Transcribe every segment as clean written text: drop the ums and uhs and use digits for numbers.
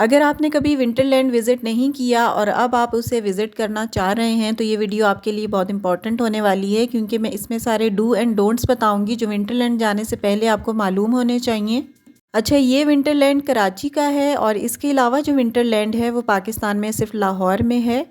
अगर आपने कभी विंटरलैंड विज़िट नहीं किया और अब आप उसे विज़िट करना चाह रहे हैं तो ये वीडियो आपके लिए बहुत इंपॉर्टेंट होने वाली है, क्योंकि मैं इसमें सारे डू एंड डोंट्स बताऊंगी जो विंटरलैंड जाने से पहले आपको मालूम होने चाहिए। अच्छा, ये विंटरलैंड कराची का है और इसके अलावा जो विंटरलैंड है वो पाकिस्तान में सिर्फ लाहौर में है।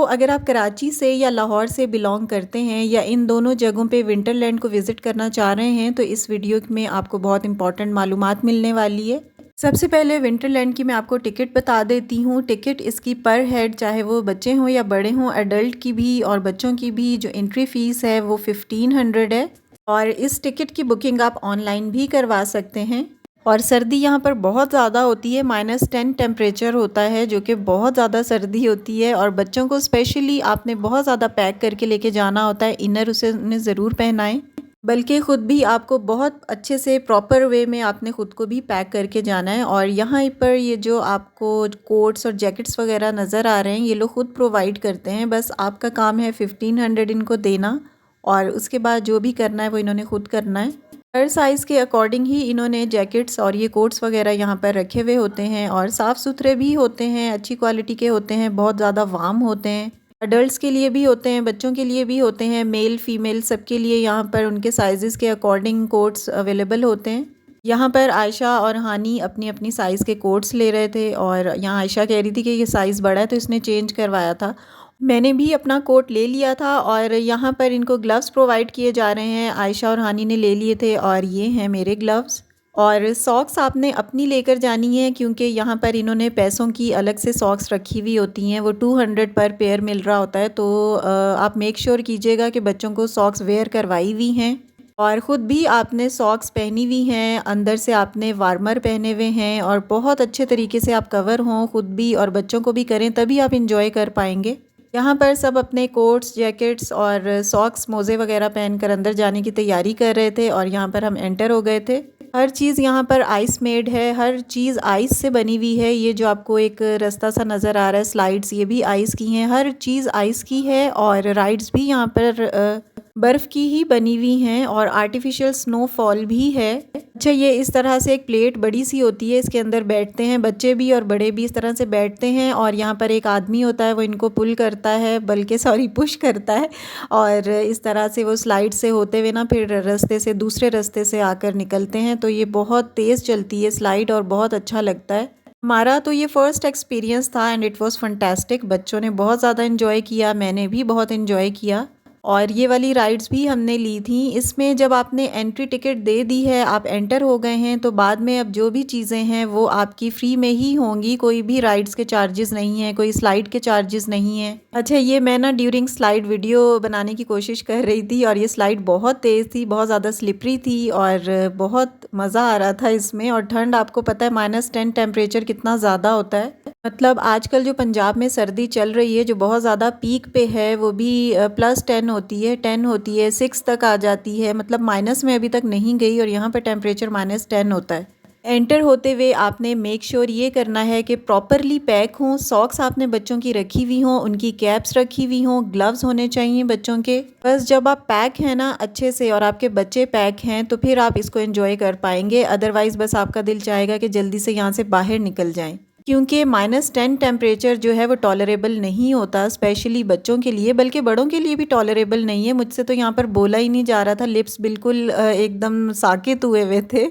अगर आप कराची से या लाहौर से बिलोंग करते हैं या इन दोनों जगहों पे विंटरलैंड को विज़िट करना चाह रहे हैं तो इस वीडियो में आपको बहुत इंपॉर्टेंट मालूमात मिलने वाली है। सबसे पहले विंटरलैंड की मैं आपको टिकट बता देती हूँ। टिकट इसकी पर हेड, चाहे वो बच्चे हों या बड़े हों, एडल्ट की भी और बच्चों की भी, जो एंट्री फ़ीस है वो 1500 है। और इस टिकट की बुकिंग आप ऑनलाइन भी करवा सकते हैं। और सर्दी यहाँ पर बहुत ज़्यादा होती है, -10 टेम्परेचर होता है, जो कि बहुत ज़्यादा सर्दी होती है। और बच्चों को स्पेशली आपने बहुत ज़्यादा पैक करके लेके जाना होता है। इनर उसे उन्हें ज़रूर पहनाएं, बल्कि ख़ुद भी आपको बहुत अच्छे से प्रॉपर वे में आपने ख़ुद को भी पैक करके जाना है। और यहाँ पर ये जो आपको कोट्स और जैकेट्स वगैरह नज़र आ रहे हैं, ये लोग ख़ुद प्रोवाइड करते हैं। बस आपका काम है 1500 इनको देना, और उसके बाद जो भी करना है वो इन्होंने ख़ुद करना है। हर साइज़ के अकॉर्डिंग ही इन्होंने जैकेट्स और ये कोट्स वगैरह यहाँ पर रखे हुए होते हैं, और साफ़ सुथरे भी होते हैं, अच्छी क्वालिटी के होते हैं, बहुत ज़्यादा वार्म होते हैं। अडल्ट्स के लिए भी होते हैं, बच्चों के लिए भी होते हैं, मेल फीमेल सबके लिए यहाँ पर उनके साइज़ के अकॉर्डिंग कोट्स अवेलेबल होते हैं। यहाँ पर आयशा और हानी अपनी अपनी साइज़ के कोट्स ले रहे थे, और यहाँ आयशा कह रही थी कि ये साइज़ बड़ा है तो इसने चेंज करवाया था। मैंने भी अपना कोट ले लिया था, और यहाँ पर इनको ग्लव्स प्रोवाइड किए जा रहे हैं। आयशा और हानी ने ले लिए थे, और ये हैं मेरे ग्लव्स। और सॉक्स आपने अपनी लेकर जानी है, क्योंकि यहाँ पर इन्होंने पैसों की अलग से सॉक्स रखी हुई होती हैं। वो 200 पर पेयर मिल रहा होता है, तो आप मेक श्योर कीजिएगा कि बच्चों को सॉक्स वेयर करवाई हुई हैं, और ख़ुद भी आपने सॉक्स पहनी हुई हैं। अंदर से आपने वार्मर पहने हुए हैं, और बहुत अच्छे तरीके से आप कवर हों, ख़ुद भी और बच्चों को भी करें, तभी आप इंजॉय कर पाएंगे। यहाँ पर सब अपने कोट्स, जैकेट्स और सॉक्स, मोज़े वगैरह पहनकर अंदर जाने की तैयारी कर रहे थे, और यहाँ पर हम एंटर हो गए थे। हर चीज़ यहाँ पर आइस मेड है, हर चीज़ आइस से बनी हुई है। ये जो आपको एक रास्ता सा नज़र आ रहा है, स्लाइड्स, ये भी आइस की हैं। हर चीज़ आइस की है, और राइड्स भी यहाँ पर बर्फ़ की ही बनी हुई हैं, और आर्टिफिशियल स्नोफॉल भी है। अच्छा, ये इस तरह से एक प्लेट बड़ी सी होती है, इसके अंदर बैठते हैं बच्चे भी और बड़े भी, इस तरह से बैठते हैं। और यहाँ पर एक आदमी होता है, वो इनको पुल करता है, बल्कि सॉरी पुश करता है, और इस तरह से वो स्लाइड से होते हुए ना फिर रास्ते से दूसरे रास्ते से आकर निकलते हैं। तो ये बहुत तेज़ चलती है स्लाइड, और बहुत अच्छा लगता है। हमारा तो ये फ़र्स्ट एक्सपीरियंस था, एंड इट वाज़ फंटास्टिक। बच्चों ने बहुत ज़्यादा इन्जॉय किया, मैंने भी बहुत इन्जॉय किया, और ये वाली राइड्स भी हमने ली थी। इसमें जब आपने एंट्री टिकट दे दी है, आप एंटर हो गए हैं, तो बाद में अब जो भी चीज़ें हैं वो आपकी फ़्री में ही होंगी। कोई भी राइड्स के चार्जेस नहीं हैं, कोई स्लाइड के चार्जेस नहीं हैं। अच्छा, ये मैं ना ड्यूरिंग स्लाइड वीडियो बनाने की कोशिश कर रही थी, और ये स्लाइड बहुत तेज़ थी, बहुत ज़्यादा स्लिपरी थी, और बहुत मज़ा आ रहा था इसमें। और ठंड, आपको पता है -10 टेम्परेचर कितना ज़्यादा होता है। मतलब आजकल जो पंजाब में सर्दी चल रही है, जो बहुत ज़्यादा पीक पे है, वो भी +10 होती है, 10 होती है, 6 तक आ जाती है। मतलब माइनस में अभी तक नहीं गई, और यहाँ पर टेम्परेचर -10 होता है। एंटर होते हुए आपने मेक श्योर ये करना है कि प्रॉपरली पैक हों। सॉक्स आपने बच्चों की रखी हुई हों, उनकी कैप्स रखी हुई हों, ग्लव्स होने चाहिए बच्चों के। बस जब आप पैक हैं ना अच्छे से, और आपके बच्चे पैक हैं, तो फिर आप इसको एंजॉय कर पाएंगे। अदरवाइज़ बस आपका दिल चाहेगा कि जल्दी से यहाँ से बाहर निकल जाएं, क्योंकि -10 टेम्परेचर जो है वो टॉलरेबल नहीं होता, स्पेशली बच्चों के लिए, बल्कि बड़ों के लिए भी टॉलरेबल नहीं है। मुझसे तो यहाँ पर बोला ही नहीं जा रहा था, लिप्स बिल्कुल एकदम साकित हुए हुए थे।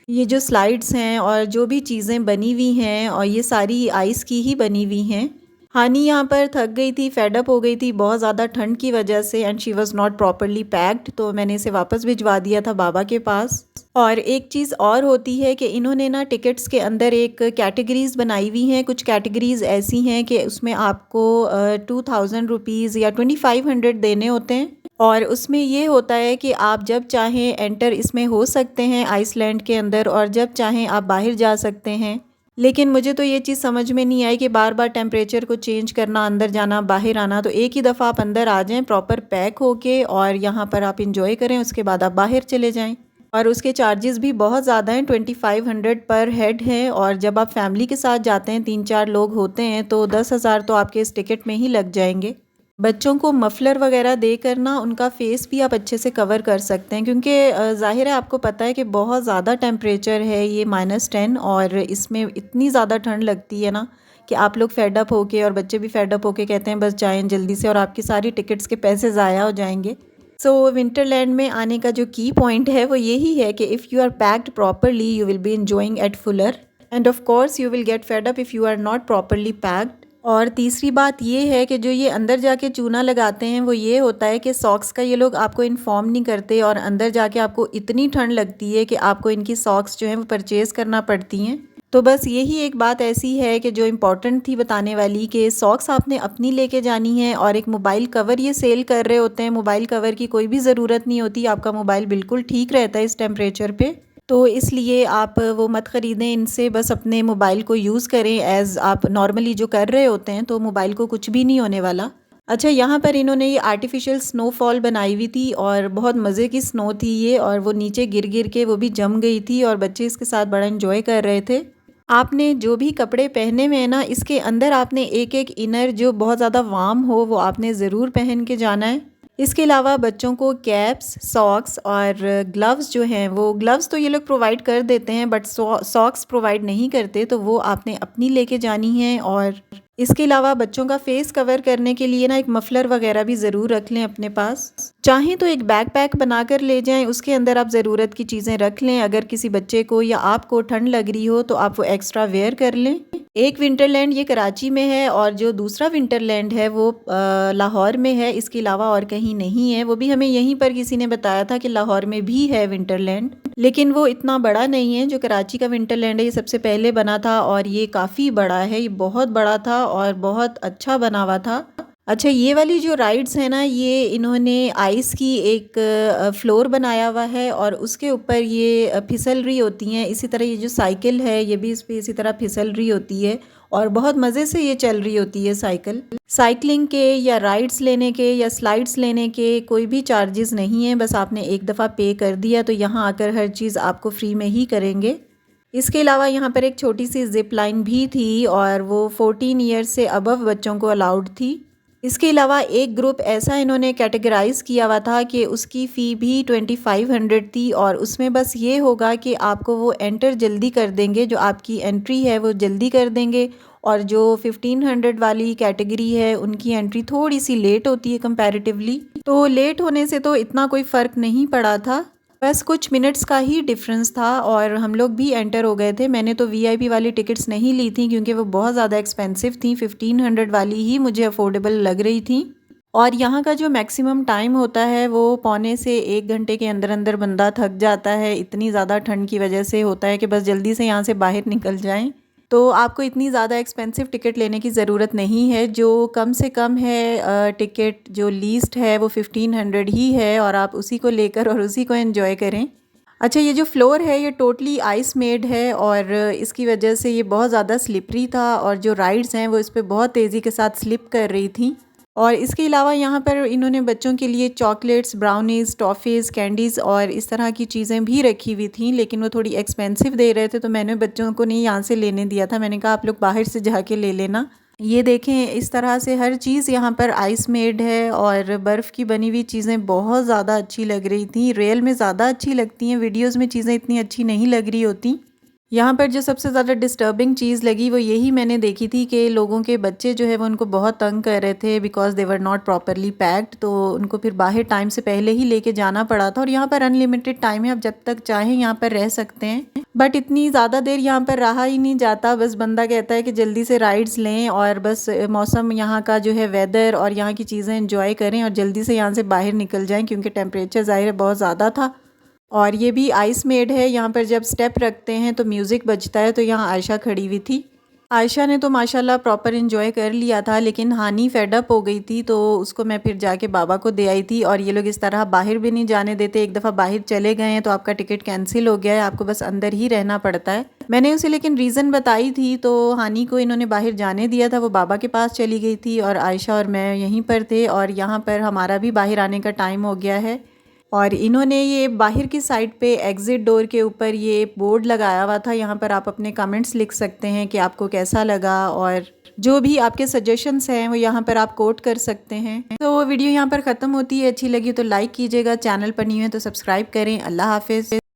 ये जो स्लाइड्स हैं और जो भी चीज़ें बनी हुई हैं, और ये सारी आइस की ही बनी हुई हैं। हानी यहाँ पर थक गई थी, फेड अप हो गई थी बहुत ज़्यादा ठंड की वजह से, and she was not properly packed, तो मैंने इसे वापस भिजवा दिया था बाबा के पास। और एक चीज़ और होती है कि इन्होंने ना टिकट्स के अंदर एक कैटेगरीज़ बनाई हुई हैं। कुछ कैटेगरीज़ ऐसी हैं कि उसमें आपको 2000 रुपीज़ या 2500 देने होते हैं, और उसमें ये होता है कि आप जब चाहें एंटर इसमें हो सकते हैं आइसलैंड के अंदर, और जब चाहें आप बाहर जा सकते हैं। लेकिन मुझे तो ये चीज़ समझ में नहीं आई कि बार बार टेम्परेचर को चेंज करना, अंदर जाना बाहर आना। तो एक ही दफ़ा आप अंदर आ जाएं प्रॉपर पैक होके, और यहाँ पर आप इंजॉय करें, उसके बाद आप बाहर चले जाएं। और उसके चार्जेस भी बहुत ज़्यादा हैं, 2500 पर हेड हैं। और जब आप फैमिली के साथ जाते हैं, 3-4 लोग होते हैं, तो 10,000 तो आपके इस टिकट में ही लग जाएंगे। बच्चों को मफलर वगैरह देकर ना उनका फेस भी आप अच्छे से कवर कर सकते हैं, क्योंकि ज़ाहिर है आपको पता है कि बहुत ज़्यादा टेम्परेचर है ये -10, और इसमें इतनी ज़्यादा ठंड लगती है ना कि आप लोग फेड अप होके और बच्चे भी फेड अप होके कहते हैं बस जाएं जल्दी से, और आपकी सारी टिकट्स के पैसे ज़ाया हो जाएंगे। सो विंटरलैंड में आने का जो की पॉइंट है वो यही है कि if you are packed properly you will be enjoying at fuller, and of course you will get fed up if you are not properly packed. और तीसरी बात ये है कि जो ये अंदर जाके चूना लगाते हैं वो ये होता है कि सॉक्स का ये लोग आपको इन्फॉर्म नहीं करते, और अंदर जाके आपको इतनी ठंड लगती है कि आपको इनकी सॉक्स जो हैं वो परचेज़ करना पड़ती हैं। तो बस यही एक बात ऐसी है कि जो इम्पोर्टेंट थी बताने वाली, कि सॉक्स आपने अपनी लेके जानी है, और एक मोबाइल कवर ये सेल कर रहे होते हैं। मोबाइल कवर की कोई भी ज़रूरत नहीं होती, आपका मोबाइल बिल्कुल ठीक रहता है इस टेम्परेचर पे, तो इसलिए आप वो मत ख़रीदें इनसे, बस अपने मोबाइल को यूज़ करें एज़ आप नॉर्मली जो कर रहे होते हैं, तो मोबाइल को कुछ भी नहीं होने वाला। अच्छा, यहाँ पर इन्होंने ये आर्टिफिशियल स्नोफॉल बनाई हुई थी, और बहुत मज़े की स्नो थी ये, और वो नीचे गिर गिर के वो भी जम गई थी, और बच्चे इसके साथ बड़ा इन्जॉय कर रहे थे। आपने जो भी कपड़े पहने हुए हैं ना, इसके अंदर आपने एक एक इनर जो बहुत ज़्यादा वार्म हो वो आपने ज़रूर पहन के जाना है। इसके अलावा बच्चों को कैप्स, सॉक्स और ग्लव्स जो हैं, वो ग्लव्स तो ये लोग प्रोवाइड कर देते हैं, बट सॉक्स प्रोवाइड नहीं करते, तो वो आपने अपनी लेके जानी है। और इसके अलावा बच्चों का फेस कवर करने के लिए ना एक मफलर वगैरह भी ज़रूर रख लें अपने पास। चाहें तो एक बैकपैक बनाकर ले जाएं, उसके अंदर आप ज़रूरत की चीज़ें रख लें। अगर किसी बच्चे को या आपको ठंड लग रही हो तो आप वो एक्स्ट्रा वेयर कर लें। एक विंटरलैंड ये कराची में है, और जो दूसरा विंटरलैंड है वो लाहौर में है, इसके अलावा और कहीं नहीं है। वो भी हमें यहीं पर किसी ने बताया था कि लाहौर में भी है विंटरलैंड, लेकिन वो इतना बड़ा नहीं है। जो कराची का विंटरलैंड है ये सबसे पहले बना था, और ये काफ़ी बड़ा है, ये बहुत बड़ा था और बहुत अच्छा बना हुआ था। अच्छा, ये वाली जो राइड्स है ना, ये इन्होंने आइस की एक फ्लोर बनाया हुआ है, और उसके ऊपर ये फिसल रही होती हैं। इसी तरह ये जो साइकिल है ये भी इस पे इसी तरह फिसल रही होती है, और बहुत मज़े से ये चल रही होती है साइकिल। साइकिलिंग के या राइड्स लेने के या स्लाइड्स लेने के कोई भी चार्जेस नहीं है, बस आपने एक दफ़ा पे कर दिया तो यहाँ आकर हर चीज़ आपको फ्री में ही करेंगे। इसके अलावा यहाँ पर एक छोटी सी जिप लाइन भी थी, और वो 14 ईयर्स से अबव बच्चों को अलाउड थी। इसके अलावा एक ग्रुप ऐसा इन्होंने कैटेगराइज़ किया हुआ था कि उसकी फ़ी भी 2500 थी, और उसमें बस ये होगा कि आपको वो एंटर जल्दी कर देंगे, जो आपकी एंट्री है वो जल्दी कर देंगे, और जो 1500 वाली कैटेगरी है उनकी एंट्री थोड़ी सी लेट होती है कंपैरेटिवली। तो लेट होने से तो इतना कोई फ़र्क नहीं पड़ा था, बस कुछ मिनट्स का ही डिफरेंस था, और हम लोग भी एंटर हो गए थे। मैंने तो वीआईपी वाली टिकट्स नहीं ली थी क्योंकि वो बहुत ज़्यादा एक्सपेंसिव थी, 1500 वाली ही मुझे अफोर्डेबल लग रही थी। और यहाँ का जो मैक्सिमम टाइम होता है वो पौने से 1 घंटे के अंदर अंदर बंदा थक जाता है, इतनी ज़्यादा ठंड की वजह से होता है कि बस जल्दी से यहाँ से बाहर निकल जाएं। तो आपको इतनी ज़्यादा एक्सपेंसिव टिकट लेने की ज़रूरत नहीं है, जो कम से कम है टिकट जो लीस्ट है वो 1500 ही है, और आप उसी को लेकर और उसी को एंजॉय करें। अच्छा, ये जो फ्लोर है ये टोटली आइस मेड है, और इसकी वजह से ये बहुत ज़्यादा स्लिपरी था, और जो राइड्स हैं वो इस पर बहुत तेज़ी के साथ स्लिप कर रही थी। और इसके अलावा यहाँ पर इन्होंने बच्चों के लिए चॉकलेट्स, ब्राउनीज़, टॉफ़ीज़, कैंडीज़ और इस तरह की चीज़ें भी रखी हुई थी, लेकिन वो थोड़ी एक्सपेंसिव दे रहे थे, तो मैंने बच्चों को नहीं यहाँ से लेने दिया था। मैंने कहा आप लोग बाहर से जाके ले लेना। ये देखें, इस तरह से हर चीज़ यहाँ पर आइस मेड है, और बर्फ़ की बनी हुई चीज़ें बहुत ज़्यादा अच्छी लग रही थी। रियल में ज़्यादा अच्छी लगती हैं, वीडियोज़ में चीज़ें इतनी अच्छी नहीं लग रही होती। यहाँ पर जो सबसे ज़्यादा डिस्टर्बिंग चीज़ लगी वो यही मैंने देखी थी कि लोगों के बच्चे जो है वो उनको बहुत तंग कर रहे थे, because they were not properly packed, तो उनको फिर बाहर टाइम से पहले ही लेके जाना पड़ा था। और यहाँ पर अनलिमिटेड टाइम है, आप जब तक चाहें यहाँ पर रह सकते हैं, बट इतनी ज़्यादा देर यहाँ पर रहा ही नहीं जाता। बस बंदा कहता है कि जल्दी से राइड्स लें, और बस मौसम यहाँ का जो है वेदर और यहाँ की चीज़ें इंजॉय करें, और जल्दी से यहाँ से बाहर निकल जाएँ, क्योंकि टेम्परेचर ज़ाहिर है बहुत ज़्यादा था। और ये भी आइस मेड है। यहाँ पर जब स्टेप रखते हैं तो म्यूज़िक बजता है, तो यहाँ आयशा खड़ी हुई थी। आयशा ने तो माशाल्लाह प्रॉपर एंजॉय कर लिया था, लेकिन हानी फेड अप हो गई थी, तो उसको मैं फिर जाके बाबा को दे आई थी। और ये लोग इस तरह बाहर भी नहीं जाने देते, एक दफ़ा बाहर चले गए हैं तो आपका टिकट कैंसिल हो गया है, आपको बस अंदर ही रहना पड़ता है। मैंने उसे लेकिन रीज़न बताई थी, तो हानी को इन्होंने बाहर जाने दिया था, वो बाबा के पास चली गई थी, और आयशा और मैं यहीं पर थे। और यहाँ पर हमारा भी बाहर आने का टाइम हो गया है, और इन्होंने ये बाहर की साइड पे एग्ज़िट डोर के ऊपर ये बोर्ड लगाया हुआ था। यहाँ पर आप अपने कमेंट्स लिख सकते हैं कि आपको कैसा लगा, और जो भी आपके सजेशंस हैं वो यहाँ पर आप कोट कर सकते हैं। तो वीडियो यहाँ पर ख़त्म होती है। अच्छी लगी तो लाइक कीजिएगा, चैनल पर न्यू है तो सब्सक्राइब करें। अल्लाह हाफिज़।